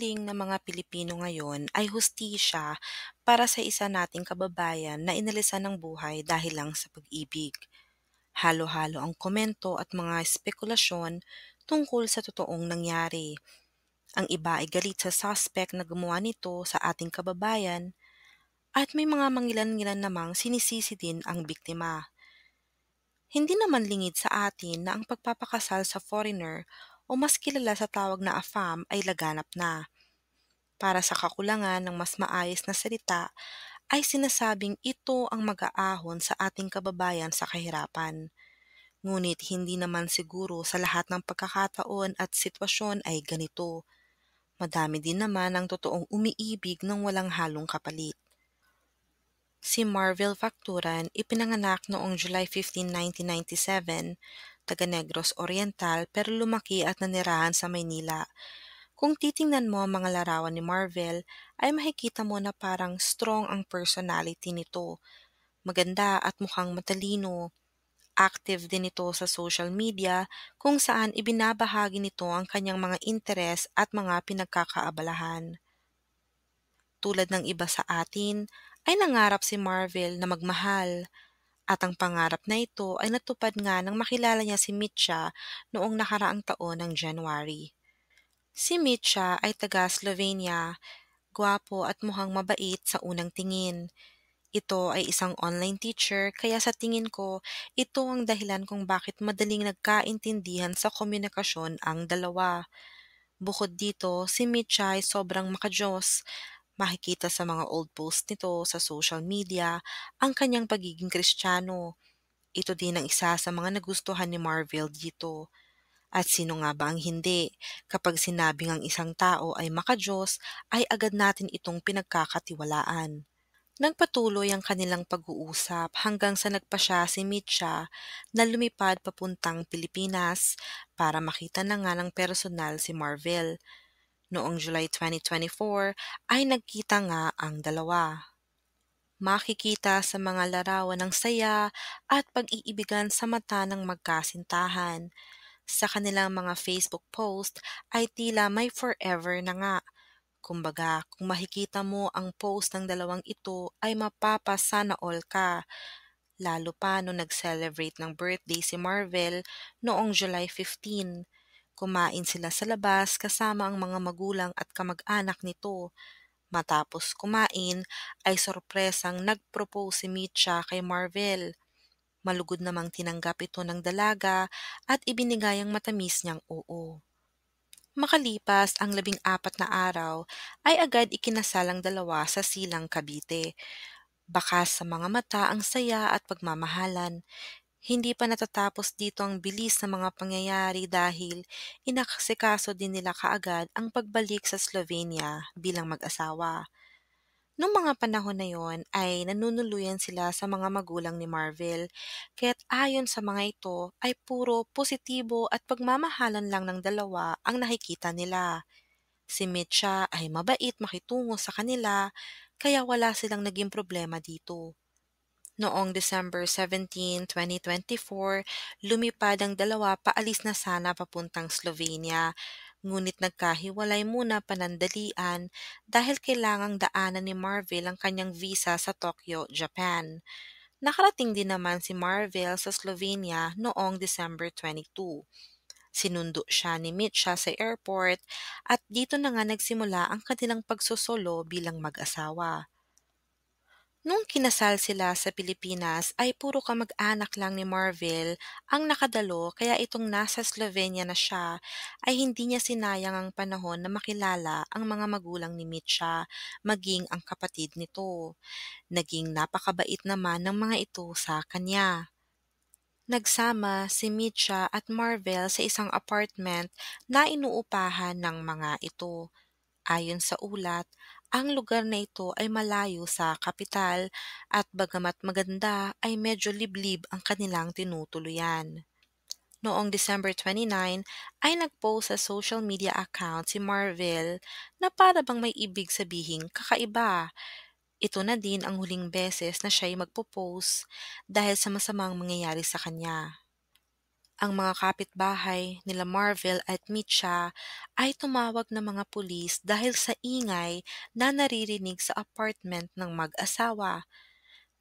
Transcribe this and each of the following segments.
hinihiling ng mga Pilipino ngayon ay hustisya para sa isa nating kababayan na inalisan ng buhay dahil lang sa pag-ibig. Halo-halo ang komento at mga spekulasyon tungkol sa totoong nangyari. Ang iba ay galit sa suspect na gumawa nito sa ating kababayan at may mga mangilan-ngilan namang sinisisi din ang biktima. Hindi naman lingid sa atin na ang pagpapakasal sa foreigner o mas kilala sa tawag na AFAM ay laganap na. Para sa kakulangan ng mas maayos na salita ay sinasabing ito ang mag-aahon sa ating kababayan sa kahirapan. Ngunit hindi naman siguro sa lahat ng pagkakataon at sitwasyon ay ganito. Madami din naman ang totoong umiibig ng walang halong kapalit. Si Marvel Facturan ipinanganak noong July 15, 1997, taga Negros Oriental pero lumaki at nanirahan sa Maynila. Kung titingnan mo ang mga larawan ni Marvel, ay makikita mo na parang strong ang personality nito. Maganda at mukhang matalino. Active din ito sa social media kung saan ibinabahagi nito ang kanyang mga interes at mga pinagkakaabalahan. Tulad ng iba sa atin, ay nangarap si Marvel na magmahal at ang pangarap na ito ay natupad nga nang makilala niya si Mitya noong nakaraang taon ng January. Si Mitya ay taga Slovenia, gwapo at mukhang mabait sa unang tingin. Ito ay isang online teacher kaya sa tingin ko, ito ang dahilan kung bakit madaling nagkaintindihan sa komunikasyon ang dalawa. Bukod dito, si Mitya ay sobrang makajos. Makikita sa mga old post nito sa social media ang kanyang pagiging Kristiyano. Ito din ang isa sa mga nagustuhan ni Marvel dito. At sino nga ba ang hindi? Kapag sinabing ang isang tao ay makajos, ay agad natin itong pinagkakatiwalaan. Nagpatuloy ang kanilang pag-uusap hanggang sa nagpa siya si Mitya na lumipad papuntang Pilipinas para makita na nga ng personal si Marvel. Noong July 2024 ay nagkita nga ang dalawa. Makikita sa mga larawan ng saya at pag-iibigan sa mata ng magkasintahan. Sa kanilang mga Facebook post ay tila may forever na nga. Kumbaga, kung makikita mo ang post ng dalawang ito ay mapapasana all ka. Lalo pa nung nag-celebrate ng birthday si Marvel noong July 15. Kumain sila sa labas kasama ang mga magulang at kamag-anak nito. Matapos kumain ay sorpresang nag-propose si Mitya kay Marvel. Malugod namang tinanggap ito ng dalaga at ibinigay ang matamis niyang oo. Makalipas ang 14 na araw, ay agad ikinasal ang dalawa sa Silang Cavite. Bakas sa mga mata ang saya at pagmamahalan. Hindi pa natatapos dito ang bilis ng mga pangyayari dahil inasikaso din nila kaagad ang pagbalik sa Slovenia bilang mag-asawa. Nung mga panahon na yon ay nanunuluyan sila sa mga magulang ni Marvel, kaya't ayon sa mga ito ay puro positibo at pagmamahalan lang ng dalawa ang nakikita nila. Si Mitcha ay mabait makitungo sa kanila, kaya wala silang naging problema dito. Noong December 17, 2024, lumipad ang dalawa paalis na sana papuntang Slovenia, ngunit nagkahiwalay muna panandalian dahil kailangang daanan ni Marvel ang kanyang visa sa Tokyo, Japan. Nakarating din naman si Marvel sa Slovenia noong December 22. Sinundo siya ni Mitcha sa airport at dito na nga nagsimula ang kanilang pagsosolo bilang mag-asawa. Nung kinasal sila sa Pilipinas ay puro kamag-anak lang ni Marvel ang nakadalo kaya itong nasa Slovenia na siya ay hindi niya sinayang ang panahon na makilala ang mga magulang ni Mitcha maging ang kapatid nito. Naging napakabait naman ng mga ito sa kanya. Nagsama si Mitcha at Marvel sa isang apartment na inuupahan ng mga ito. Ayon sa ulat, ang lugar na ito ay malayo sa kapital at bagamat maganda ay medyo liblib ang kanilang tinutuluyan. Noong December 29 ay nag-post sa social media account si Marvel na para bang may ibig sabihing kakaiba. Ito na din ang huling beses na siya'y magpo-post dahil sa masamang mangyayari sa kanya. Ang mga kapitbahay nila Marvel at Mitcha ay tumawag ng mga pulis dahil sa ingay na naririnig sa apartment ng mag-asawa.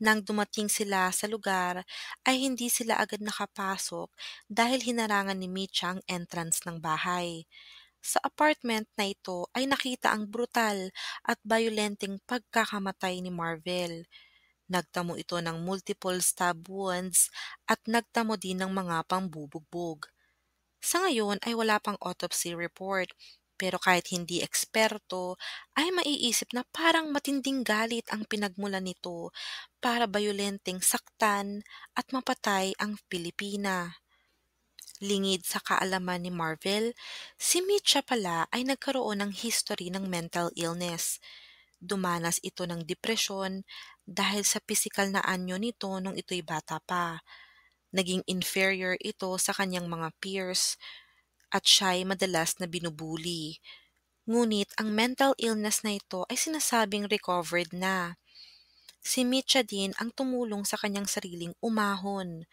Nang dumating sila sa lugar, ay hindi sila agad nakapasok dahil hinarangan ni Mitcha ang entrance ng bahay. Sa apartment na ito ay nakita ang brutal at violenteng pagkakamatay ni Marvel. Nagtamo ito ng multiple stab wounds at nagtamo din ng mga pambubugbog. Sa ngayon ay wala pang autopsy report, pero kahit hindi eksperto ay maiisip na parang matinding galit ang pinagmulan nito para bayolenteng saktan at mapatay ang Pilipina. Lingid sa kaalaman ni Marvel, si Mitcha pala ay nagkaroon ng history ng mental illness. Dumanas ito ng depresyon dahil sa pisikal na anyo nito nung ito'y bata pa. Naging inferior ito sa kanyang mga peers at siya'y madalas na binubuli. Ngunit ang mental illness na ito ay sinasabing recovered na. Si Mitcha din ang tumulong sa kanyang sariling umahon.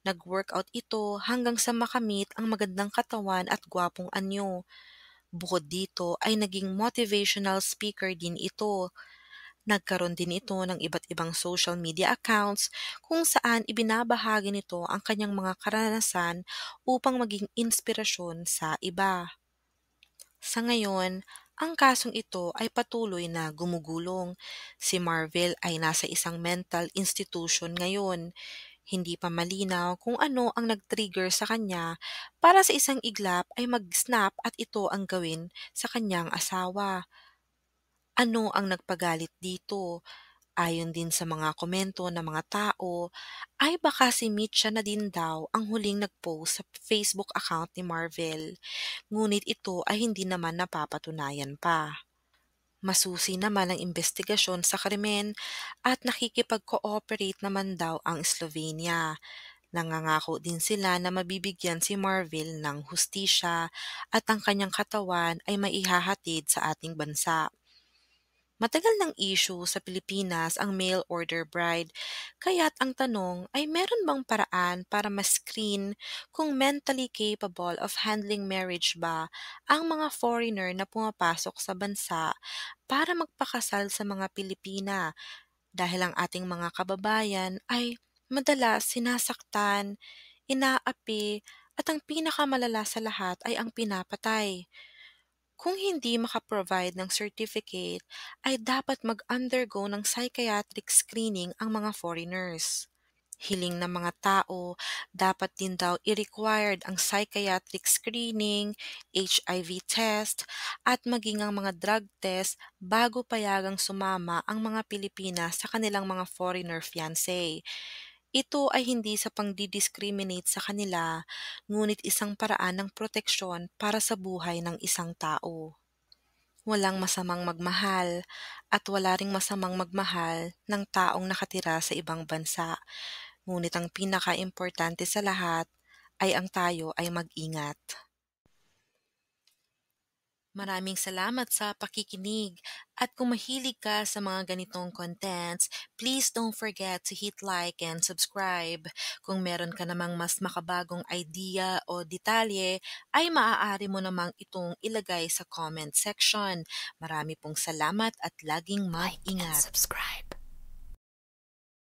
Nag-workout ito hanggang sa makamit ang magandang katawan at gwapong anyo. Bukod dito ay naging motivational speaker din ito. Nagkaroon din ito ng iba't ibang social media accounts kung saan ibinabahagi nito ang kanyang mga karanasan upang maging inspirasyon sa iba. Sa ngayon, ang kasong ito ay patuloy na gumugulong. Si Marvel ay nasa isang mental institution ngayon. Hindi pa malinaw kung ano ang nag-trigger sa kanya para sa isang iglap ay mag-snap at ito ang gawin sa kanyang asawa. Ano ang nagpagalit dito? Ayon din sa mga komento ng mga tao, ay baka si Mitcha na din daw ang huling nag-post sa Facebook account ni Marvel. Ngunit ito ay hindi naman napapatunayan pa. Masusi naman ang investigasyon sa krimen at nakikipag-cooperate naman daw ang Slovenia. Nangangako din sila na mabibigyan si Marvel ng hustisya at ang kanyang katawan ay maihahatid sa ating bansa. Matagal ng issue sa Pilipinas ang mail order bride, kaya't ang tanong ay meron bang paraan para ma-screen kung mentally capable of handling marriage ba ang mga foreigner na pumapasok sa bansa para magpakasal sa mga Pilipina dahil ang ating mga kababayan ay madalas sinasaktan, inaapi at ang pinakamalala sa lahat ay ang pinapatay. Kung hindi maka-provide ng certificate, ay dapat mag-undergo ng psychiatric screening ang mga foreigners. Hiling ng mga tao, dapat din daw i-required ang psychiatric screening, HIV test, at maging ang mga drug test bago payagang sumama ang mga Pilipinas sa kanilang mga foreigner fiancé. Ito ay hindi sa pangdidiscriminate sa kanila, ngunit isang paraan ng proteksyon para sa buhay ng isang tao. Walang masamang magmahal at wala ring masamang magmahal ng taong nakatira sa ibang bansa. Ngunit ang pinaka-importante sa lahat ay ang tayo ay mag-ingat. Maraming salamat sa pakikinig at kung mahilig ka sa mga ganitong contents, please don't forget to hit like and subscribe. Kung meron ka namang mas makabagong idea o detalye, ay maaari mo namang itong ilagay sa comment section. Marami pong salamat at laging mag-ingat. Subscribe.